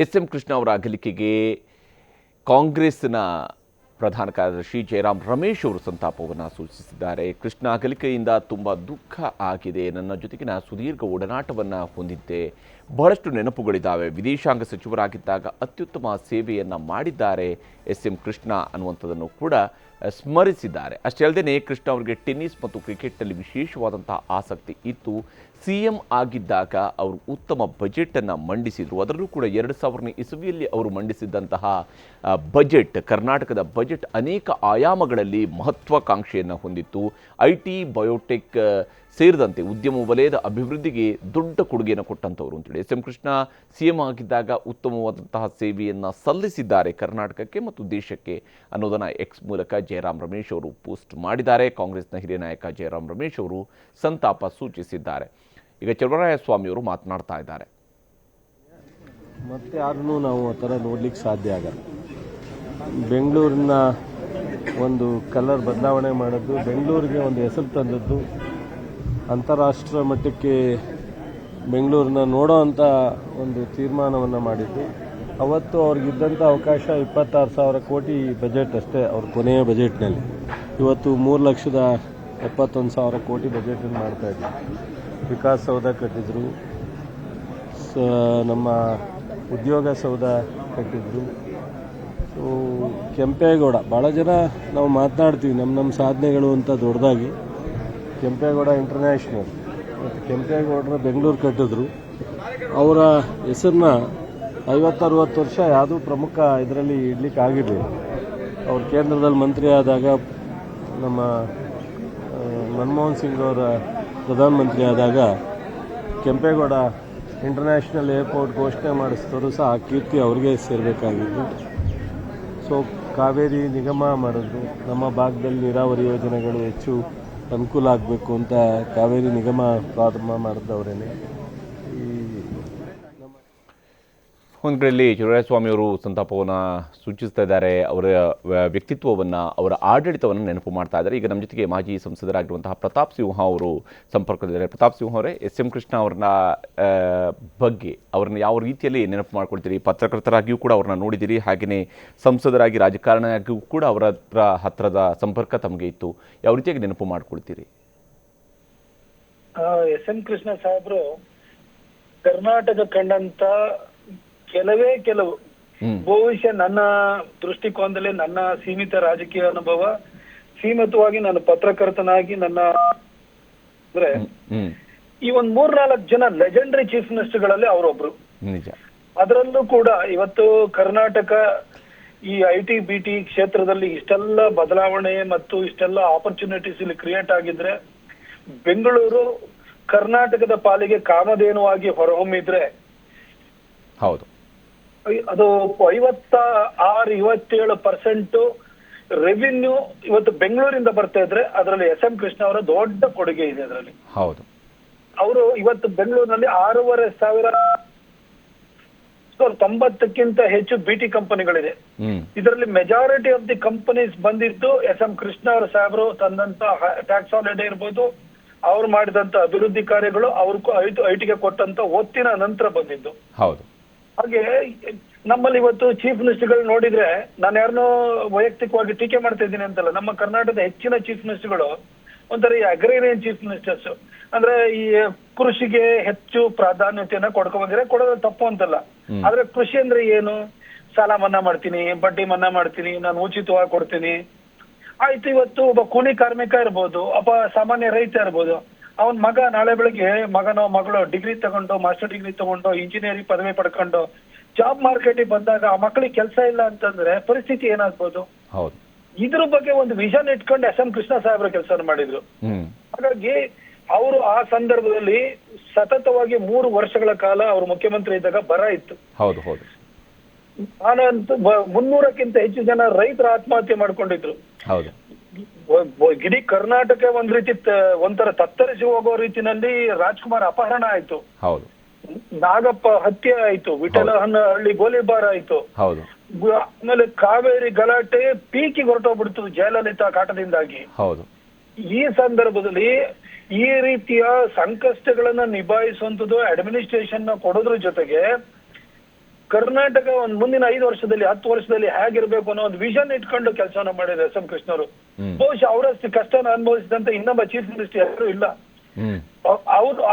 SM. Krishna ಅವರ ಅಗಲಿಕೆಗೆ ಕಾಂಗ್ರೆಸ್ನ ಪ್ರಧಾನ ಕಾರ್ಯದರ್ಶಿ ಜಯರಾಮ್ ರಮೇಶ್ ಅವರು ಸಂತಾಪವನ್ನು ಸೂಚಿಸಿದ್ದಾರೆ. ಕೃಷ್ಣ ಅಗಲಿಕೆಯಿಂದ ತುಂಬ ದುಃಖ ಆಗಿದೆ. ನನ್ನ ಜೊತೆಗಿನ ಸುದೀರ್ಘ ಒಡನಾಟವನ್ನು ಹೊಂದಿದ್ದೆ. ಬಹಳಷ್ಟು ನೆನಪುಗಳಿದ್ದಾವೆ. ವಿದೇಶಾಂಗ ಸಚಿವರಾಗಿದ್ದಾಗ ಅತ್ಯುತ್ತಮ ಸೇವೆಯನ್ನು ಮಾಡಿದ್ದಾರೆ ಎಸ್.ಎಂ. ಕೃಷ್ಣ ಅನ್ನುವಂಥದ್ದನ್ನು ಕೂಡ ಸ್ಮರಿಸಿದ್ದಾರೆ. ಅಷ್ಟೇ ಅಲ್ಲದೆ ಕೃಷ್ಣ ಅವರಿಗೆ ಟೆನ್ನಿಸ್ ಮತ್ತು ಕ್ರಿಕೆಟ್ನಲ್ಲಿ ವಿಶೇಷವಾದಂತಹ ಆಸಕ್ತಿ ಇತ್ತು. CM ಆಗಿದ್ದಾಗ ಅವರು ಉತ್ತಮ ಬಜೆಟನ್ನು ಮಂಡಿಸಿದರು. ಅದರಲ್ಲೂ ಕೂಡ 2000ನೇ ಇಸವಿಯಲ್ಲಿ ಅವರು ಮಂಡಿಸಿದ್ದಂತಹ ಬಜೆಟ್, ಕರ್ನಾಟಕದ ಬಜೆಟ್ ಅನೇಕ ಆಯಾಮಗಳಲ್ಲಿ ಮಹತ್ವಾಕಾಂಕ್ಷೆಯನ್ನು ಹೊಂದಿತ್ತು. IT, ಬಯೋಟೆಕ್ ಸೇರಿದಂತೆ ಉದ್ಯಮ ವಲಯದ ಅಭಿವೃದ್ಧಿಗೆ ದೊಡ್ಡ ಕೊಡುಗೆಯನ್ನು ಕೊಟ್ಟಂಥವರು ಅಂತೇಳಿ ಎಸ್.ಎಂ. ಕೃಷ್ಣ CM ಆಗಿದ್ದಾಗ ಉತ್ತಮವಾದಂತಹ ಸೇವೆಯನ್ನು ಸಲ್ಲಿಸಿದ್ದಾರೆ ಕರ್ನಾಟಕಕ್ಕೆ ಮತ್ತು ದೇಶಕ್ಕೆ ಅನ್ನೋದನ್ನು ಎಕ್ಸ್ ಮೂಲಕ ಜಯರಾಮ್ ರಮೇಶ್ ಅವರು ಪೋಸ್ಟ್ ಮಾಡಿದ್ದಾರೆ. ಕಾಂಗ್ರೆಸ್ನ ಹಿರಿಯ ನಾಯಕ ಜಯರಾಮ್ ರಮೇಶ್ ಅವರು ಸಂತಾಪ ಸೂಚಿಸಿದ್ದಾರೆ. ಈಗ ಚಲುವರಾಯಸ್ವಾಮಿಯವರು ಮಾತನಾಡ್ತಾ ಇದ್ದಾರೆ. ಮತ್ತೆ ಯಾರನ್ನೂ ನಾವು ಆ ಥರ ನೋಡ್ಲಿಕ್ಕೆ ಸಾಧ್ಯ ಆಗಲ್ಲ. ಬೆಂಗಳೂರಿನ ಒಂದು ಕಲರ್ ಬದಲಾವಣೆ ಮಾಡೋದು, ಬೆಂಗಳೂರಿಗೆ ಒಂದು ಹೆಸರು ತಂದದ್ದು, ಅಂತಾರಾಷ್ಟ್ರೀಯ ಮಟ್ಟಕ್ಕೆ ಬೆಂಗಳೂರನ್ನ ನೋಡೋ ಅಂಥ ಒಂದು ತೀರ್ಮಾನವನ್ನು ಮಾಡಿದ್ದು. ಅವತ್ತು ಅವ್ರಿಗಿದ್ದಂಥ ಅವಕಾಶ 26,000 ಕೋಟಿ ಬಜೆಟ್ ಅಷ್ಟೇ ಅವ್ರ ಕೊನೆಯ ಬಜೆಟ್ನಲ್ಲಿ. ಇವತ್ತು 3,71,000 ಕೋಟಿ ಬಜೆಟನ್ನು ಮಾಡ್ತಾಯಿದ್ರು. ವಿಕಾಸಸೌಧ ಕಟ್ಟಿದ್ರು, ನಮ್ಮ ಉದ್ಯೋಗ ಸೌಧ ಕಟ್ಟಿದ್ರು. ಸೊ ಕೆಂಪೇಗೌಡ, ಭಾಳ ಜನ ನಾವು ಮಾತನಾಡ್ತೀವಿ ನಮ್ಮ ಸಾಧನೆಗಳು ಅಂತ ದೊಡ್ಡದಾಗಿ. ಕೆಂಪೇಗೌಡ ಇಂಟರ್ನ್ಯಾಷನಲ್ ಮತ್ತು ಕೆಂಪೇಗೌಡರ ಬೆಂಗಳೂರು ಕಟ್ಟಿದ್ರು. ಅವರ ಹೆಸರನ್ನ 50-60 ವರ್ಷ ಯಾವುದೂ ಪ್ರಮುಖ ಇದರಲ್ಲಿ ಇಡ್ಲಿಕ್ಕೆ ಆಗಿರಲಿಲ್ಲ. ಅವ್ರು ಕೇಂದ್ರದಲ್ಲಿ ಮಂತ್ರಿ ಆದಾಗ, ನಮ್ಮ ಮನಮೋಹನ್ ಸಿಂಗ್ ಅವರ ಪ್ರಧಾನಮಂತ್ರಿ ಆದಾಗ ಕೆಂಪೇಗೌಡ ಇಂಟರ್ನ್ಯಾಷನಲ್ ಏರ್ಪೋರ್ಟ್ ಘೋಷಣೆ ಮಾಡಿಸಿದ್ರು ಸಹ ಆ ಕೀರ್ತಿ ಅವ್ರಿಗೆ ಸೇರಬೇಕಾಗಿದ್ದು. ಸೊ ಕಾವೇರಿ ನಿಗಮ ಮಾಡಿದ್ರು. ನಮ್ಮ ಭಾಗದಲ್ಲಿ ನೀರಾವರಿ ಯೋಜನೆಗಳು ಹೆಚ್ಚು ಅನುಕೂಲ ಆಗಬೇಕು ಅಂತ ಕಾವೇರಿ ನಿಗಮ ಪ್ರಾರಂಭ ಮಾಡಿದವರೇನೆ. ಒಂದು ಕಡೆಯಲ್ಲಿ ಚಲುವರಾಯಸ್ವಾಮಿಯವರು ಸಂತಾಪವನ್ನು ಸೂಚಿಸ್ತಾ ಇದ್ದಾರೆ. ಅವರ ವ್ಯಕ್ತಿತ್ವವನ್ನು, ಅವರ ಆಡಳಿತವನ್ನು ನೆನಪು ಮಾಡ್ತಾ ಇದ್ದಾರೆ. ಈಗ ನಮ್ಮ ಜೊತೆಗೆ ಮಾಜಿ ಸಂಸದರಾಗಿರುವಂತಹ ಪ್ರತಾಪ್ ಸಿಂಹ ಅವರು ಸಂಪರ್ಕದಲ್ಲಿದ್ದಾರೆ. ಪ್ರತಾಪ್ ಸಿಂಹ ಅವರೇ, ಎಸ್.ಎಂ. ಕೃಷ್ಣ ಅವ್ರನ್ನ ಬಗ್ಗೆ ಅವ್ರನ್ನ ಯಾವ ರೀತಿಯಲ್ಲಿ ನೆನಪು ಮಾಡ್ಕೊಳ್ತೀರಿ? ಪತ್ರಕರ್ತರಾಗಿಯೂ ಕೂಡ ಅವ್ರನ್ನ ನೋಡಿದ್ದೀರಿ, ಹಾಗೆಯೇ ಸಂಸದರಾಗಿ ರಾಜಕಾರಣಿಯಾಗಿಯೂ ಕೂಡ ಅವರ ಹತ್ತಿರದ ಸಂಪರ್ಕ ತಮಗೆ ಇತ್ತು. ಯಾವ ರೀತಿಯಾಗಿ ನೆನಪು ಮಾಡ್ಕೊಳ್ತೀರಿ? ಎಸ್.ಎಂ. ಕೃಷ್ಣ ಸಾಹೇಬರು ಕರ್ನಾಟಕ ಕಂಡಂತ ಕೆಲವು ಬಹುಶಃ ನನ್ನ ದೃಷ್ಟಿಕೋನದಲ್ಲಿ, ನನ್ನ ಸೀಮಿತ ರಾಜಕೀಯ ಅನುಭವ, ಸೀಮಿತವಾಗಿ ನಾನು ಪತ್ರಕರ್ತನಾಗಿ ನನ್ನ ಅಂದ್ರೆ ಈ ಒಂದ್ 3-4 ಜನ ಲೆಜೆಂಡರಿ ಚೀಫ್ ಮಿನಿಸ್ಟರ್ಗಳಲ್ಲಿ ಅವರೊಬ್ರು. ಅದರಲ್ಲೂ ಕೂಡ ಇವತ್ತು ಕರ್ನಾಟಕ ಈ IT, BT ಕ್ಷೇತ್ರದಲ್ಲಿ ಇಷ್ಟೆಲ್ಲ ಬದಲಾವಣೆ ಮತ್ತು ಇಷ್ಟೆಲ್ಲ ಆಪರ್ಚುನಿಟೀಸ್ ಇಲ್ಲಿ ಕ್ರಿಯೇಟ್ ಆಗಿದ್ರೆ, ಬೆಂಗಳೂರು ಕರ್ನಾಟಕದ ಪಾಲಿಗೆ ಕಾಮಧೇನುವಾಗಿ ಹೊರಹೊಮ್ಮಿದ್ರೆ ಹೌದು, ಅದು 56-57% ರೆವಿನ್ಯೂ ಇವತ್ತು ಬೆಂಗಳೂರಿಂದ ಬರ್ತಾ ಇದ್ರೆ ಅದರಲ್ಲಿ ಎಸ್.ಎಂ. ಕೃಷ್ಣ ಅವರ ದೊಡ್ಡ ಕೊಡುಗೆ ಇದೆ. ಅದರಲ್ಲಿ ಹೌದು, ಅವರು ಇವತ್ತು ಬೆಂಗಳೂರಿನಲ್ಲಿ 6,590ಕ್ಕಿಂತ ಹೆಚ್ಚು BT ಕಂಪನಿಗಳಿದೆ. ಇದರಲ್ಲಿ ಮೆಜಾರಿಟಿ ಆಫ್ ದಿ ಕಂಪನೀಸ್ ಬಂದಿದ್ದು ಎಸ್.ಎಂ. ಕೃಷ್ಣ ಅವರ ಸಾಹೇಬರು ತಂದಂತ ಟ್ಯಾಕ್ಸ್ ಹಾಲಿಡೇ ಇರ್ಬೋದು, ಅವ್ರು ಮಾಡಿದಂತ ಅಭಿವೃದ್ಧಿ ಕಾರ್ಯಗಳು, ಅವ್ರಿಗೂ ಐಟಿಗೆ ಕೊಟ್ಟಂತ ಒತ್ತಿನ ನಂತರ ಬಂದಿದ್ದು. ಹೌದು. ಹಾಗೆ ನಮ್ಮಲ್ಲಿ ಇವತ್ತು ಚೀಫ್ ಮಿನಿಸ್ಟರ್ಗಳು ನೋಡಿದ್ರೆ, ನಾನು ಯಾರನ್ನೋ ವೈಯಕ್ತಿಕವಾಗಿ ಟೀಕೆ ಮಾಡ್ತಾ ಇದ್ದೀನಿ ಅಂತಲ್ಲ, ನಮ್ಮ ಕರ್ನಾಟಕದ ಹೆಚ್ಚಿನ ಚೀಫ್ ಮಿನಿಸ್ಟರ್ಗಳು ಒಂಥರ ಈ ಅಗ್ರೇರಿಯನ್ ಚೀಫ್ ಮಿನಿಸ್ಟರ್ಸ್, ಅಂದ್ರೆ ಈ ಕೃಷಿಗೆ ಹೆಚ್ಚು ಪ್ರಾಧಾನ್ಯತೆಯನ್ನ ಕೊಡೋದು ತಪ್ಪು ಅಂತಲ್ಲ. ಆದ್ರೆ ಕೃಷಿ ಅಂದ್ರೆ ಏನು? ಸಾಲ ಮನ್ನಾ ಮಾಡ್ತೀನಿ, ಬಡ್ಡಿ ಮನ್ನಾ ಮಾಡ್ತೀನಿ, ನಾನು ಉಚಿತವಾಗಿ ಕೊಡ್ತೀನಿ. ಆಯ್ತು, ಇವತ್ತು ಒಬ್ಬ ಕೂಲಿ ಕಾರ್ಮಿಕ ಇರ್ಬೋದು, ಒಬ್ಬ ಸಾಮಾನ್ಯ ರೈತ ಇರ್ಬೋದು, ಅವನ್ ಮಗ ನಾಳೆ ಬೆಳಗ್ಗೆ ಮಗನೋ ಮಗಳು ಡಿಗ್ರಿ ತಗೊಂಡು, ಮಾಸ್ಟರ್ ಡಿಗ್ರಿ ತಗೊಂಡು, ಇಂಜಿನಿಯರಿಂಗ್ ಪದವಿ ಪಡ್ಕೊಂಡು ಜಾಬ್ ಮಾರ್ಕೆಟಿಗೆ ಬಂದಾಗ ಆ ಮಕ್ಕಳಿಗೆ ಕೆಲಸ ಇಲ್ಲ ಅಂತಂದ್ರೆ ಪರಿಸ್ಥಿತಿ ಏನಾಗ್ಬೋದು? ಇದ್ರ ಬಗ್ಗೆ ಒಂದು ವಿಷನ್ ಇಟ್ಕೊಂಡು ಎಸ್.ಎಂ. ಕೃಷ್ಣ ಸಾಹೇಬ್ರ ಕೆಲಸ ಮಾಡಿದ್ರು. ಹಾಗಾಗಿ ಅವರು ಆ ಸಂದರ್ಭದಲ್ಲಿ ಸತತವಾಗಿ 3 ವರ್ಷಗಳ ಕಾಲ ಅವರು ಮುಖ್ಯಮಂತ್ರಿ ಇದ್ದಾಗ ಬರ ಇತ್ತು. ನಾನಂತೂ 300ಕ್ಕಿಂತ ಹೆಚ್ಚು ಜನ ರೈತರ ಆತ್ಮಹತ್ಯೆ ಮಾಡ್ಕೊಂಡಿದ್ರು. ಇಡೀ ಕರ್ನಾಟಕ ಒಂದ್ ರೀತಿ ಒಂಥರ ತತ್ತರಿಸಿ ಹೋಗೋ ರೀತಿನಲ್ಲಿ ರಾಜ್ಕುಮಾರ್ ಅಪಹರಣ ಆಯ್ತು, ನಾಗಪ್ಪ ಹತ್ಯೆ ಆಯ್ತು, ವಿಠಲಹಳ್ಳಿ ಗೋಲಿಬಾರ್ ಆಯ್ತು, ಆಮೇಲೆ ಕಾವೇರಿ ಗಲಾಟೆ ಪೀಕಿಗೆ ಹೊರಟೋಗ್ಬಿಡ್ತು ಜಯಲಲಿತಾ ಕಾಟದಿಂದಾಗಿ. ಈ ಸಂದರ್ಭದಲ್ಲಿ ಈ ರೀತಿಯ ಸಂಕಷ್ಟಗಳನ್ನ ನಿಭಾಯಿಸುವಂಥದ್ದು ಅಡ್ಮಿನಿಸ್ಟ್ರೇಷನ್ ಕೊಡೋದ್ರ ಜೊತೆಗೆ ಕರ್ನಾಟಕ ಒಂದು ಮುಂದಿನ 5 ವರ್ಷದಲ್ಲಿ 10 ವರ್ಷದಲ್ಲಿ ಹೇಗಿರ್ಬೇಕು ಅನ್ನೋ ಒಂದು ವಿಷನ್ ಇಟ್ಕೊಂಡು ಕೆಲಸನ ಮಾಡಿದ್ರು ಎಸ್ ಎಂ ಕೃಷ್ಣವರು. ಬಹುಶಃ ಅವರಷ್ಟು ಕಷ್ಟನ ಅನುಭವಿಸಿದಂತ ಇನ್ನೊಬ್ಬ ಚೀಫ್ ಮಿನಿಸ್ಟರ್ ಯಾರು ಇಲ್ಲ. ಅವರು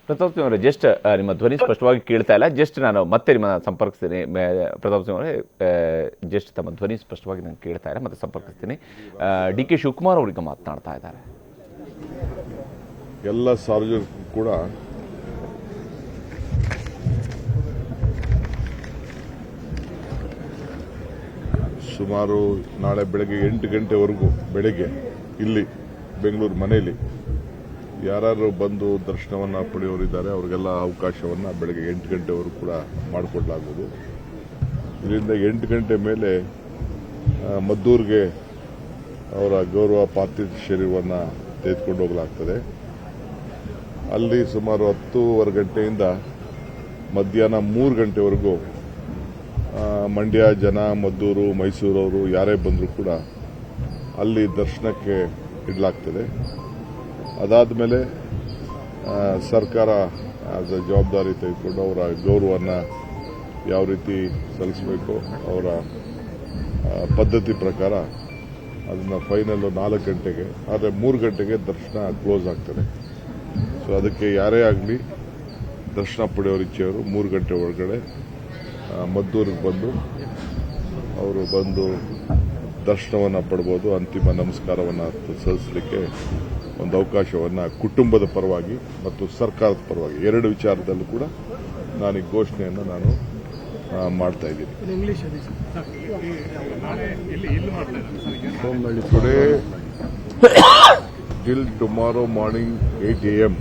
ಪ್ರತಾಪ್ ಸಿಂಗ್ ಅವರೇ, ಜಸ್ಟ್ ನಿಮ್ಮ ಧ್ವನಿ ಸ್ಪಷ್ಟವಾಗಿ ಕೇಳ್ತಾ ಇಲ್ಲ. ಜಸ್ಟ್ ನಾನು ಮತ್ತೆ ನಿಮ್ಮ ಸಂಪರ್ಕಿಸ್ತೀನಿ. ಪ್ರತಾಪ್ ಸಿಂಗ್ ಅವರೇ, ಜಸ್ಟ್ ತಮ್ಮ ಧ್ವನಿ ಸ್ಪಷ್ಟವಾಗಿ ನಾನು ಕೇಳ್ತಾ ಇಲ್ಲ, ಮತ್ತೆ ಸಂಪರ್ಕಿಸ್ತೀನಿ. ಡಿ ಕೆ ಶಿವಕುಮಾರ್ ಅವರಿಗೆ ಮಾತನಾಡ್ತಾ ಇದ್ದಾರೆ. ಎಲ್ಲ ಸಾರ್ವಜನಿಕರು ಕೂಡ ಸುಮಾರು ನಾಳೆ ಬೆಳಗ್ಗೆ 8 ಗಂಟೆವರೆಗೂ ಬೆಳಗ್ಗೆ ಇಲ್ಲಿ ಬೆಂಗಳೂರು ಮನೆಯಲ್ಲಿ ಯಾರು ಬಂದು ದರ್ಶನವನ್ನು ಪಡೆಯೋರಿದ್ದಾರೆ ಅವರಿಗೆಲ್ಲ ಅವಕಾಶವನ್ನು ಬೆಳಗ್ಗೆ 8 ಗಂಟೆವರೆಗೂ ಕೂಡ ಮಾಡಿಕೊಡಲಾಗುವುದು. ಇದರಿಂದ 8 ಗಂಟೆ ಮೇಲೆ ಮದ್ದೂರಿಗೆ ಅವರ ಗೌರವ ಪಾರ್ಥಿವ ಶರೀರವನ್ನು ತೆಗೆದುಕೊಂಡು ಹೋಗಲಾಗ್ತದೆ. ಅಲ್ಲಿ ಸುಮಾರು 10:15 ಗಂಟೆಯಿಂದ ಮಧ್ಯಾಹ್ನ 3 ಗಂಟೆವರೆಗೂ ಮಂಡ್ಯ ಜನ, ಮದ್ದೂರು, ಮೈಸೂರವರು ಯಾರೇ ಬಂದರೂ ಕೂಡ ಅಲ್ಲಿ ದರ್ಶನಕ್ಕೆ ಇಡಲಾಗ್ತದೆ. ಅದಾದ ಮೇಲೆ ಸರ್ಕಾರ ಜವಾಬ್ದಾರಿ ತೆಗೆದುಕೊಂಡು ಅವರ ಗೌರವವನ್ನು ಯಾವ ರೀತಿ ಸಲ್ಲಿಸಬೇಕು ಅವರ ಪದ್ಧತಿ ಪ್ರಕಾರ ಅದನ್ನು ಫೈನಲ್ಲು 4 ಗಂಟೆಗೆ, ಆದರೆ 3 ಗಂಟೆಗೆ ದರ್ಶನ ಕ್ಲೋಸ್ ಆಗ್ತದೆ. ಸೊ ಅದಕ್ಕೆ ಯಾರೇ ಆಗಲಿ ದರ್ಶನ ಪಡೆಯೋರ ಇಚ್ಛೆಯವರು 3 ಗಂಟೆ ಒಳಗಡೆ ಮದ್ದೂರಿಗೆ ಬಂದು ಅವರು ಬಂದು ದರ್ಶನವನ್ನು ಪಡ್ಬೋದು. ಅಂತಿಮ ನಮಸ್ಕಾರವನ್ನು ಸಲ್ಲಿಸಲಿಕ್ಕೆ ಒಂದು ಅವಕಾಶವನ್ನು ಕುಟುಂಬದ ಪರವಾಗಿ ಮತ್ತು ಸರ್ಕಾರದ ಪರವಾಗಿ 2 ವಿಚಾರದಲ್ಲೂ ಕೂಡ ನಾನು ಈ ಘೋಷಣೆಯನ್ನು ನಾನು ಮಾಡ್ತಾ ಇದ್ದೀನಿ. Today till tomorrow morning 8 a.m.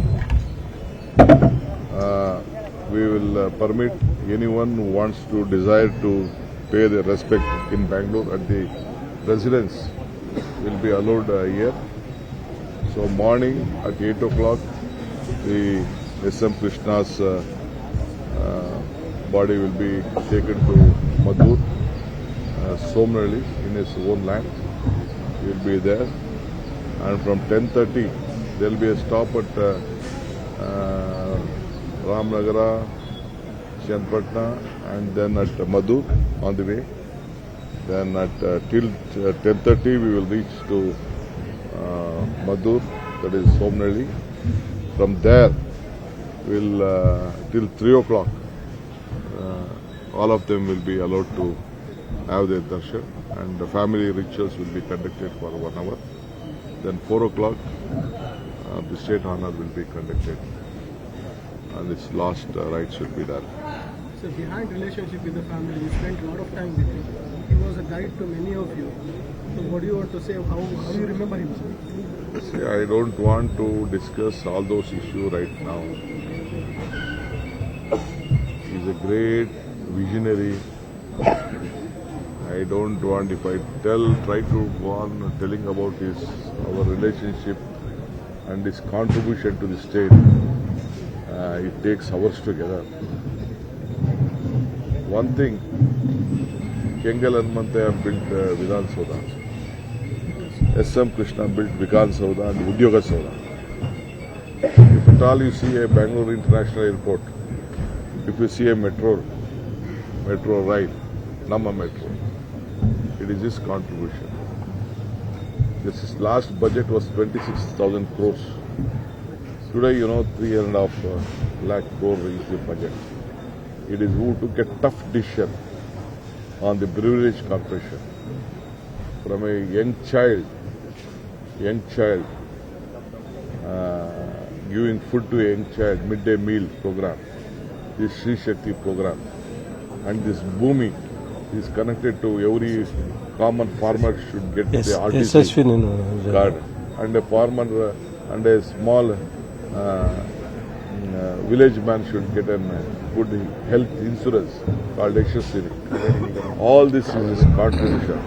We will permit anyone who wants to desire to pay their respect in Bangalore at the residence will be allowed here. So morning at 8 o'clock the S.M. Krishna's body will be taken to Madhur, Somnalli in his own land. He will be there. And from 10:30 there will be a stop at Ramnagara, Chenapatna, and then at Madhur on the way. Then at till 10:30 we will reach to Madhur, that is Somnalli. From there we'll till 3 o'clock all of them will be allowed to have their darshan, and the family rituals will be conducted for 1 hour. Then 4 o'clock, the state honor will be conducted, and its last rites will be done. So behind relationship with the family, you spent a lot of time with him. He was a guide to many of you. So what do you want to say? How you remember him? See, I don't want to discuss all those issues right now. He's a great visionary. I don't want, if I try to go on telling about our relationship and his contribution to the state, it takes hours together. One thing, Kengal Hanumantayya built Vidhan Soudha, S.M. Krishna built Vikan Soudha and Udyoga Soudha. If at all you see a Bangalore International Airport, if you see a metro rail, Namma Metro, it is his contribution. This last budget was 26,000 crores. Today, 3.5 lakh crore is the budget. It is who took a tough decision on the Breweries Corporation. From a young child, giving food to a young child, midday meal program, this Sri Shakti program, and this Bhumi is connected to every common farmer should get the RTC card, and a farmer and a small village man should get a good health insurance called Yashaswini. All this is his contribution.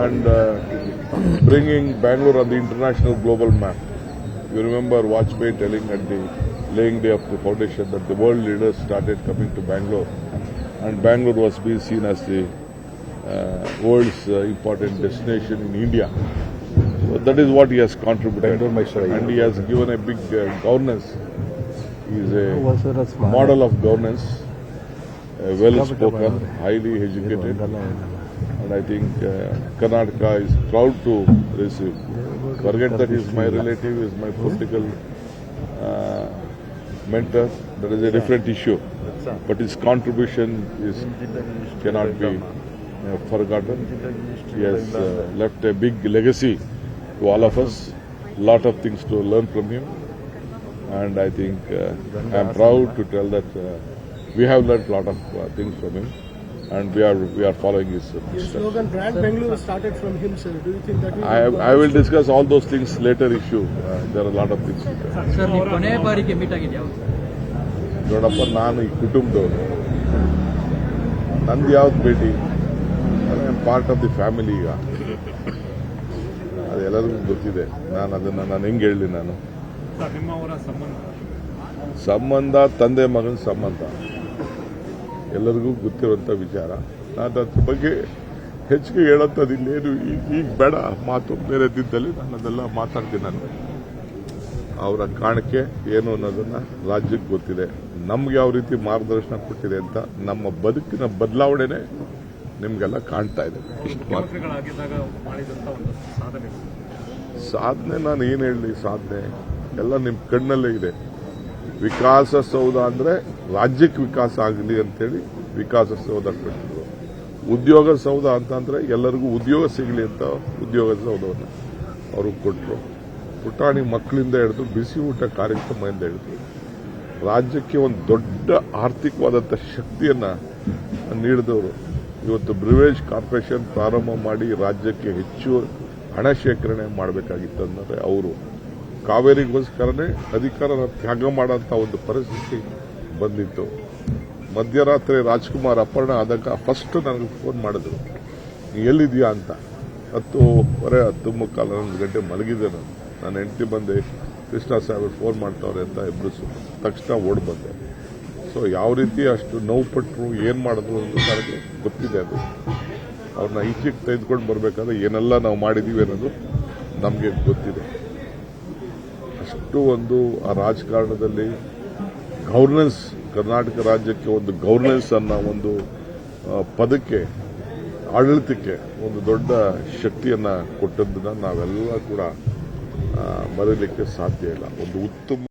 And bringing Bangalore on the international global map. You remember Vajpayee telling at the laying day of the foundation that the world leaders started coming to Bangalore, and Bangalore was being seen as the world's important destination in India. So that is what he has contributed, and he has given a big governance is a ಹೊಸರ ಸ್ಮಾರಕ. model of governance, well spoken, highly educated, and I think Karnataka is proud to receive. Forget that he is my relative, he is my political mentor. That is a different issue, but his contribution cannot be forgotten. He has left a big legacy to all of us. Lot of things to learn from him. And I think I am proud to tell that we have learned a lot of things from him, and we are following his The steps. slogan Brand Bangalore started from him, sir. Do you think that will I will discuss all those things later issue. There are a lot of things. Sir ನೀವು ಕೊನೆಯ ಬಾರಿಗೆ meet ಆಗಿದ್ದು ಯಾವುದು ನೋಡಪ್ಪ, ನಾನು ಈ ಕುಟುಂಬದವನು, ನಂದು ಯಾವ್ದು ಭೇಟಿ, I am part of the family. ಈಗ ಅದೆಲ್ಲರಿಗೂ ಗೊತ್ತಿದೆ. ನಾನು ಹೆಂಗೆ ಹೇಳಲಿ, ನಾನು ನಿಮ್ಮವರ ಸಂಬಂಧ ತಂದೆ ಮಗನ ಸಂಬಂಧ ಎಲ್ಲರಿಗೂ ಗೊತ್ತಿರುವಂಥ ವಿಚಾರ. ನಾನು ಅದ್ರ ಬಗ್ಗೆ ಹೆಚ್ಚಿಗೆ ಹೇಳೋಂಥದ್ದು ಇಲ್ಲೇನು ಈಗ ಬೇಡ. ಮಾತು ಬೇರೆ ದಿನದಲ್ಲಿ ನಾನು ಅದೆಲ್ಲ ಮಾತಾಡ್ತೀನಿ. ನಾನು ಅವರ ಕಾಣಿಕೆ ಏನು ಅನ್ನೋದನ್ನ ರಾಜ್ಯಕ್ಕೆ ಗೊತ್ತಿದೆ. ನಮ್ಗೆ ಯಾವ ರೀತಿ ಮಾರ್ಗದರ್ಶನ ಕೊಟ್ಟಿದೆ ಅಂತ ನಮ್ಮ ಬದುಕಿನ ಬದಲಾವಣೆನೇ ನಿಮಗೆಲ್ಲ ಕಾಣ್ತಾ ಇದೆ. ಇಷ್ಟು ಮುಖ್ಯಮಂತ್ರಿಗಳಾಗಿದ್ದಾಗ ಮಾಡಿದಂಥ ಒಂದು ಸಾಧನೆ ನಾನು ಏನು ಹೇಳಲಿ, ಸಾಧನೆ ಎಲ್ಲ ನಿಮ್ಮ ಕಣ್ಣಲ್ಲೇ ಇದೆ. ವಿಕಾಸಸೌಧ ಅಂದರೆ ರಾಜ್ಯಕ್ಕೆ ವಿಕಾಸ ಆಗಲಿ ಅಂತೇಳಿ ವಿಕಾಸಸೌಧ ಕಟ್ಟಿದ್ರು. ಉದ್ಯೋಗ ಸೌಧ ಅಂತಂದ್ರೆ ಎಲ್ಲರಿಗೂ ಉದ್ಯೋಗ ಸಿಗಲಿ ಅಂತ ಉದ್ಯೋಗ ಸೌಧವನ್ನು ಅವರು ಕೊಟ್ಟರು. ಪುಟಾಣಿ ಮಕ್ಕಳಿಂದ ಹಿಡಿದು ಬಿಸಿ ಊಟ ಕಾರ್ಯಕ್ರಮದಿಂದ ಹಿಡಿದು ರಾಜ್ಯಕ್ಕೆ ಒಂದು ದೊಡ್ಡ ಆರ್ಥಿಕವಾದಂಥ ಶಕ್ತಿಯನ್ನು ನೀಡಿದವರು. ಇವತ್ತು ಬ್ರಿವೇಜ್ ಕಾರ್ಪೊರೇಷನ್ ಪ್ರಾರಂಭ ಮಾಡಿ ರಾಜ್ಯಕ್ಕೆ ಹೆಚ್ಚು ಹಣ ಶೇಖರಣೆ ಮಾಡಬೇಕಾಗಿತ್ತು ಅಂದರೆ ಅವರು ಕಾವೇರಿಗೋಸ್ಕರನೇ ಅಧಿಕಾರನ ತ್ಯಾಗ ಮಾಡೋಂಥ ಒಂದು ಪರಿಸ್ಥಿತಿ ಬಂದಿತ್ತು. ಮಧ್ಯರಾತ್ರಿ ರಾಜ್ಕುಮಾರ್ ಅಪಹರಣ ಆದಾಗ ಫಸ್ಟ್ ನನಗೆ ಫೋನ್ ಮಾಡಿದ್ರು, ನೀ ಎಲ್ಲಿದೆಯಾ ಅಂತ. 10:30 ಗಂಟೆ ಮಲಗಿದ್ದೆ ನಾನು. ನನ್ನ ಹೆಂಡತಿ ಬಂದೆ, ಕೃಷ್ಣ ಸಾಹೇಬರು ಫೋನ್ ಮಾಡ್ತಾವ್ರೆ ಅಂತ ಎಬ್ಬರಿಸು. ತಕ್ಷಣ ಓಡ್ ಬಂದೆ. ಸೊ ಯಾವ ರೀತಿ ಅಷ್ಟು ನೋವು ಪಟ್ಟರು, ಏನು ಮಾಡಿದ್ರು ಅಂತ ನನಗೆ ಗೊತ್ತಿದೆ. ಅದು ಅವ್ರನ್ನ ಈಚೆಗೆ ತೆಗೆದುಕೊಂಡು ಬರಬೇಕಾದ್ರೆ ಏನೆಲ್ಲ ನಾವು ಮಾಡಿದ್ದೀವಿ ಅನ್ನೋದು ನಮಗೆ ಗೊತ್ತಿದೆ. ಅಷ್ಟು ಒಂದು ಆ ರಾಜಕಾರಣದಲ್ಲಿ ಗವರ್ನೆನ್ಸ್, ಕರ್ನಾಟಕ ರಾಜ್ಯಕ್ಕೆ ಒಂದು ಗವರ್ನೆನ್ಸ್ ಅನ್ನೋ ಒಂದು ಪದಕ್ಕೆ, ಆಡಳಿತಕ್ಕೆ ಒಂದು ದೊಡ್ಡ ಶಕ್ತಿಯನ್ನು ಕೊಟ್ಟದ್ದನ್ನು ನಾವೆಲ್ಲ ಕೂಡ ಮರೀಲಿಕ್ಕೆ ಸಾಧ್ಯ ಇಲ್ಲ. ಒಂದು ಉತ್ತಮ